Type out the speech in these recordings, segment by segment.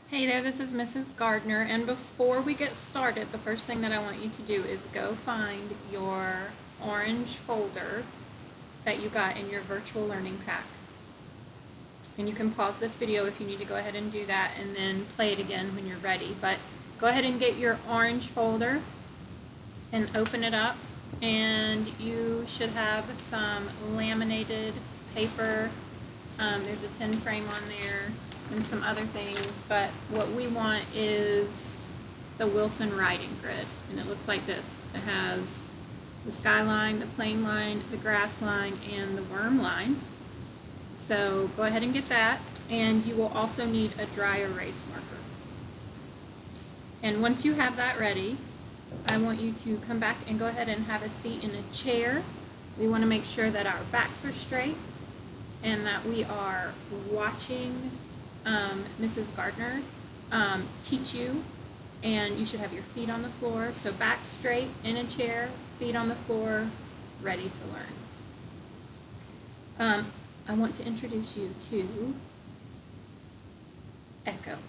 Hey there, this is Mrs. Gardner, and before we get started, the first thing that I want you to do is go find your orange folder that you got in your virtual learning pack. And you can pause this video if you need to go ahead and do that and then play it again when you're ready. But go ahead and get your orange folder and open it up, and you should have some laminated paper. There's a tin frame on there and some other things, but what we want is the Wilson writing grid, and it looks like this. It has the skyline, the plane line, the grass line, and the worm line. So go ahead and get that, and you will also need a dry erase marker. And once you have that ready, I want you to come back and go ahead and have a seat in a chair. We want to make sure that our backs are straight and that we are watching Mrs. Gardner teach you, and you should have your feet on the floor. So back straight in a chair, feet on the floor, ready to learn. I want to introduce you to Echo.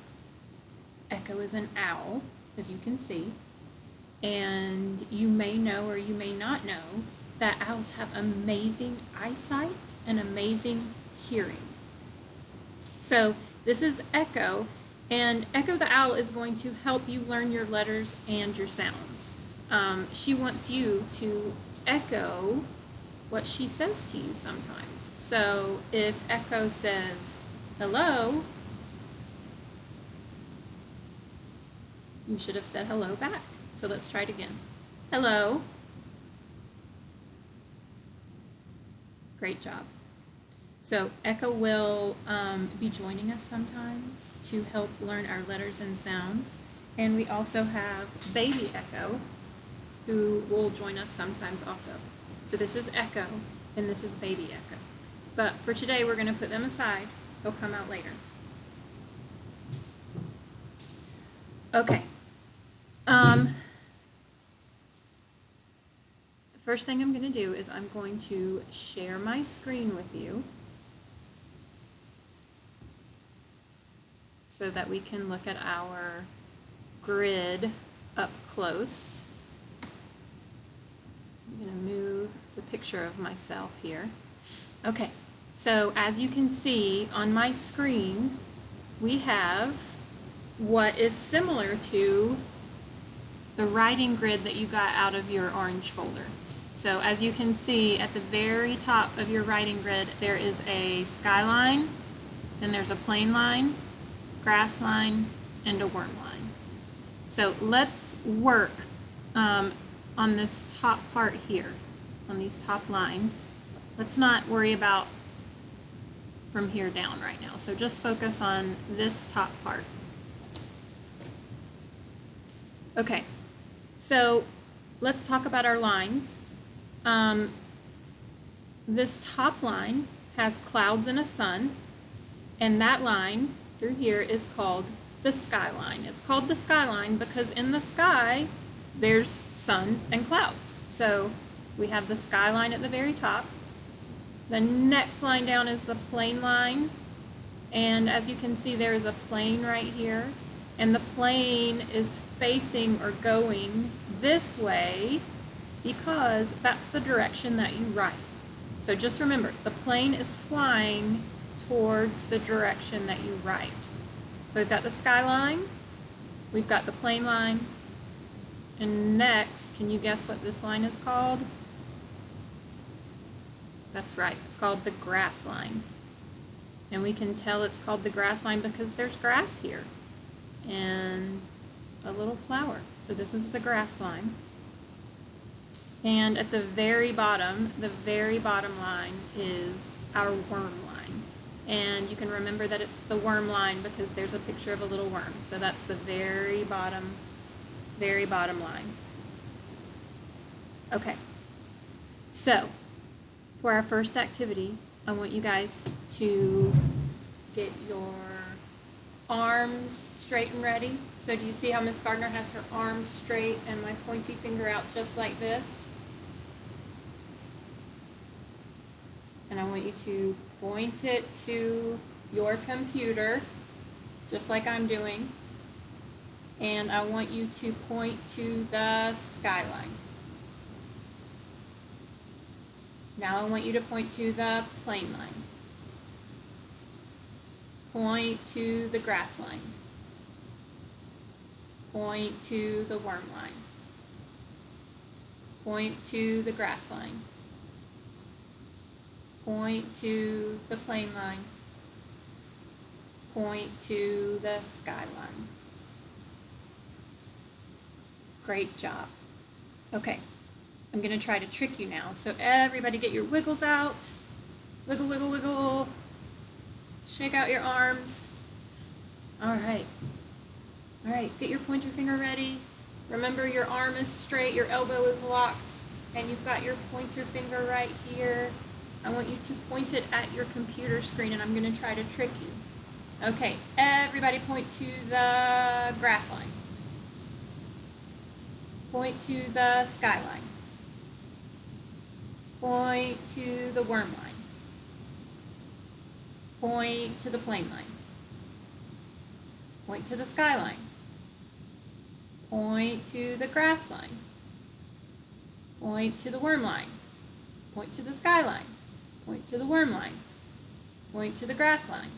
Echo is an owl, as you can see, and you may know or you may not know that owls have amazing eyesight and amazing hearing. So this is Echo, and Echo the owl is going to help you learn your letters and your sounds. She wants you to echo what she says to you sometimes. So if Echo says hello, you should have said hello back. So let's try it again. Hello. Great job. So Echo will be joining us sometimes to help learn our letters and sounds. And we also have baby Echo, who will join us sometimes also. So this is Echo, and this is baby Echo. But for today, we're going to put them aside. They'll come out later. Okay. The first thing I'm going to do is I'm going to share my screen with you so that we can look at our grid up close. I'm going to move the picture of myself here. Okay, so as you can see on my screen, we have what is similar to the writing grid that you got out of your orange folder. So as you can see at the very top of your writing grid, there is a skyline, then there's a plane line, grass line, and a worm line. So let's work on this top part here, on these top lines. Let's not worry about from here down right now. So just focus on this top part. Okay, so let's talk about our lines. This top line has clouds and a sun, and that line through here is called the skyline. It's called the skyline because in the sky there's sun and clouds. So we have the skyline at the very top. The next line down is the plane line, and as you can see there is a plane right here, and the plane is facing or going this way because that's the direction that you write. So just remember, the plane is flying towards the direction that you write. So we've got the skyline, we've got the plane line, and next, can you guess what this line is called? That's right, it's called the grass line. And we can tell it's called the grass line because there's grass here and a little flower. So this is the grass line. And at the very bottom line is our worm line. And you can remember that it's the worm line because there's a picture of a little worm. So that's the very bottom line. Okay, so for our first activity, I want you guys to get your arms straight and ready. So do you see how Miss Gardner has her arms straight and my pointy finger out just like this? And I want you to point it to your computer just like I'm doing. And I want you to point to the skyline. Now I want you to point to the plane line. Point to the grass line. Point to the worm line. Point to the grass line. Point to the plane line. Point to the skyline. Great job. Okay, I'm going to try to trick you now. So everybody get your wiggles out. Wiggle, wiggle, wiggle. Shake out your arms. All right. All right, get your pointer finger ready. Remember, your arm is straight, your elbow is locked, and you've got your pointer finger right here. I want you to point it at your computer screen, and I'm going to try to trick you. Okay, everybody point to the grass line. Point to the skyline. Point to the worm line. Point to the plane line. Point to the skyline. Point to the grass line. Point to the worm line. Point to the skyline. Point to the worm line. Point to the grass line.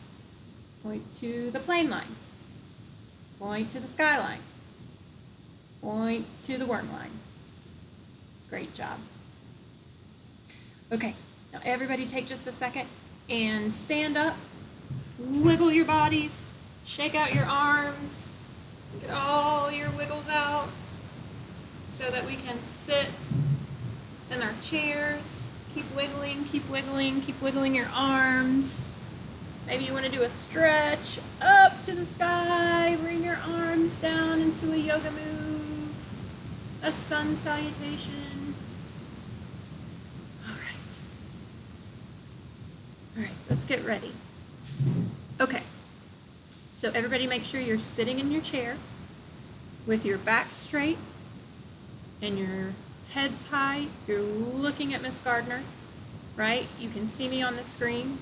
Point to the plane line. Point to the skyline. Point to the worm line. Great job. Okay, now everybody take just a second and stand up, wiggle your bodies, shake out your arms, get all your wiggles out so that we can sit in our chairs. Keep wiggling, keep wiggling, keep wiggling your arms. Maybe you want to do a stretch up to the sky, bring your arms down into a yoga move, a sun salutation. All right, let's get ready. Okay, so everybody make sure you're sitting in your chair with your back straight and your head's high. You're looking at Miss Gardner, right? You can see me on the screen.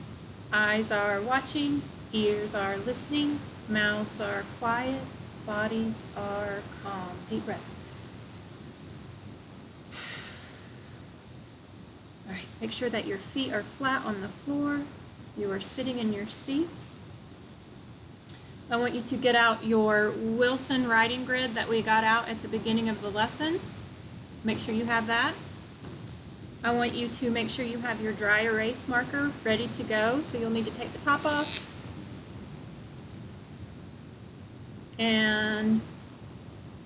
Eyes are watching, ears are listening, mouths are quiet, bodies are calm. Deep breath. All right, make sure that your feet are flat on the floor. You are sitting in your seat. I want you to get out your Wilson writing grid that we got out at the beginning of the lesson. Make sure you have that. I want you to make sure you have your dry erase marker ready to go. So you'll need to take the top off. And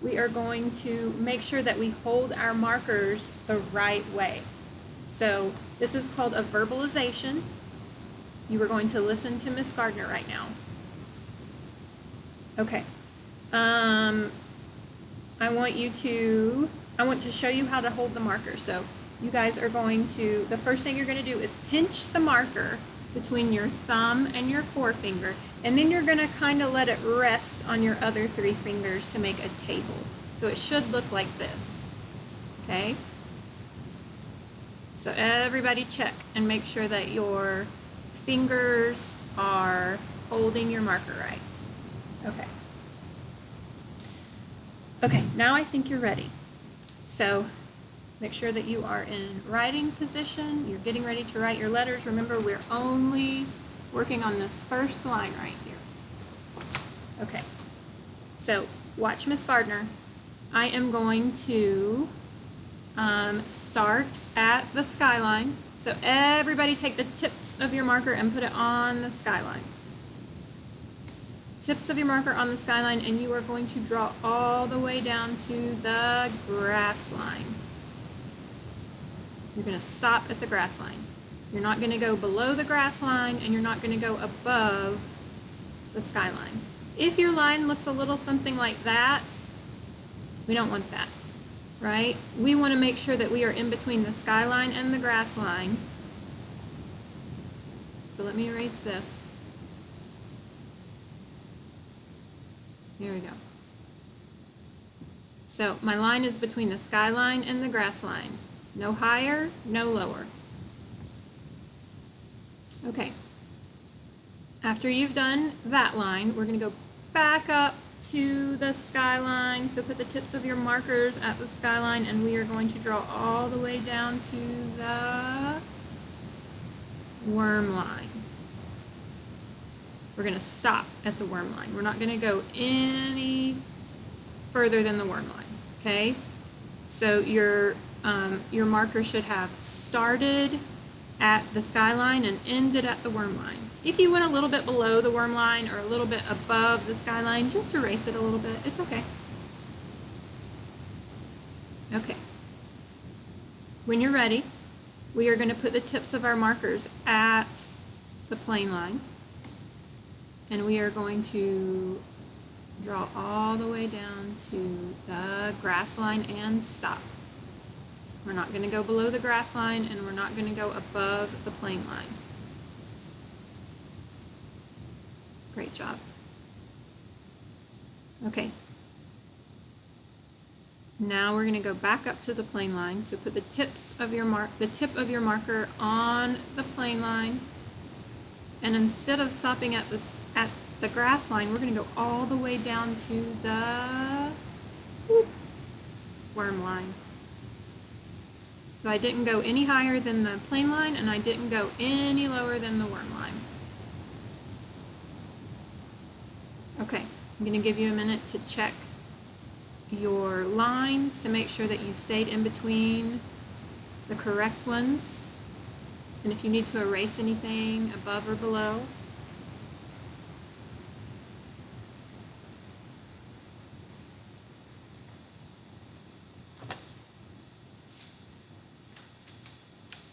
we are going to make sure that we hold our markers the right way. So this is called a verbalization. You are going to listen to Miss Gardner right now. Okay. I want to show you how to hold the marker. So you guys are going to, the first thing you're going to do is pinch the marker between your thumb and your forefinger, and then you're going to kind of let it rest on your other three fingers to make a table. So it should look like this. Okay? So everybody check and make sure that your fingers are holding your marker right. Okay. Okay, now I think you're ready. So make sure that you are in writing position. You're getting ready to write your letters. Remember, we're only working on this first line right here. Okay. So watch Miss Gardner. I am going to start at the skyline. So everybody take the tips of your marker and put it on the skyline. Tips of your marker on the skyline, and you are going to draw all the way down to the grass line. You're going to stop at the grass line. You're not going to go below the grass line, and you're not going to go above the skyline. If your line looks a little something like that, we don't want that, right? We want to make sure that we are in between the skyline and the grass line. So let me erase this. Here we go. So my line is between the skyline and the grass line. No higher, no lower. Okay. After you've done that line, we're going to go back up to the skyline. So put the tips of your markers at the skyline, and we are going to draw all the way down to the worm line. We're going to stop at the worm line. We're not going to go any further than the worm line, okay? So your marker should have started at the skyline and ended at the worm line. If you went a little bit below the worm line or a little bit above the skyline, just erase it a little bit. It's okay. Okay. When you're ready, we are going to put the tips of our markers at the plane line, and we are going to draw all the way down to the grass line and stop. We're not going to go below the grass line, and we're not going to go above the plane line. Great job. Okay. Now we're going to go back up to the plane line. So put the tip of your marker on the plane line, and instead of stopping at the grass line, we're going to go all the way down to the worm line. So I didn't go any higher than the plane line, and I didn't go any lower than the worm line. Okay, I'm going to give you a minute to check your lines to make sure that you stayed in between the correct ones, and if you need to erase anything above or below.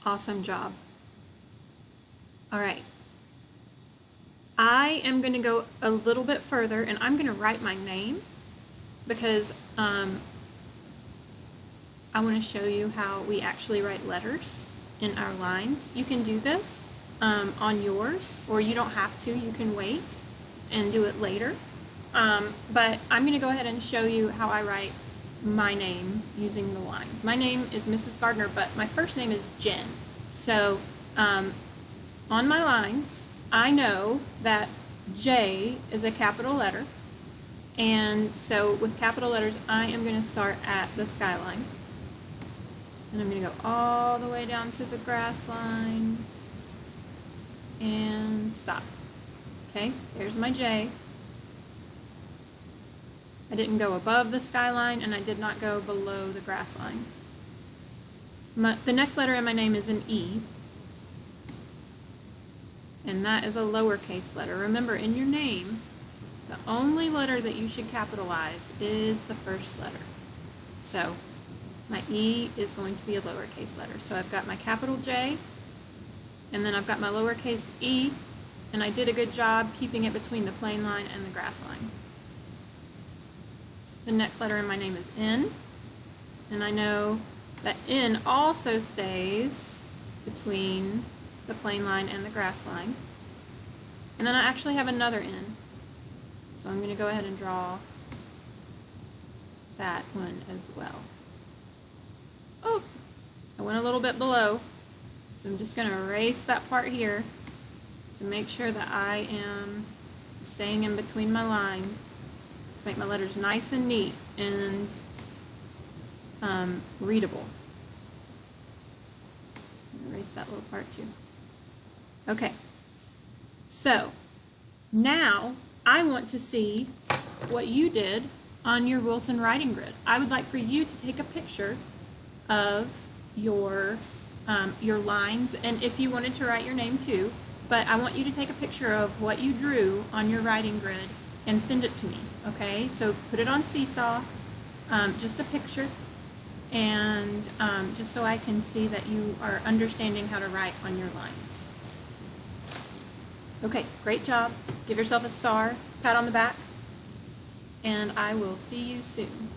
Awesome job. All right. I am going to go a little bit further, and I'm going to write my name because I want to show you how we actually write letters in our lines. You can do this on yours, or you don't have to. You can wait and do it later. But I'm going to go ahead and show you how I write my name using the lines. My name is Mrs. Gardner, but my first name is Jen. So on my lines, I know that J is a capital letter, and so with capital letters, I am going to start at the skyline, and I'm going to go all the way down to the grass line and stop. Okay, there's my J. I didn't go above the skyline, and I did not go below the grass line. The next letter in my name is an E, and that is a lowercase letter. Remember, in your name, the only letter that you should capitalize is the first letter. So my E is going to be a lowercase letter. So I've got my capital J, and then I've got my lowercase e, and I did a good job keeping it between the plane line and the grass line. The next letter in my name is N, and I know that N also stays between the plane line and the grass line. And then I actually have another N, so I'm going to go ahead and draw that one as well. Oh, I went a little bit below, so I'm just going to erase that part here to make sure that I am staying in between my lines to make my letters nice and neat and readable. Erase that little part too. Okay, so now I want to see what you did on your Wilson writing grid. I would like for you to take a picture of your lines, and if you wanted to write your name too, but I want you to take a picture of what you drew on your writing grid and send it to me, okay? So put it on Seesaw, just a picture, and just so I can see that you are understanding how to write on your lines. Okay, great job. Give yourself a star, pat on the back, and I will see you soon.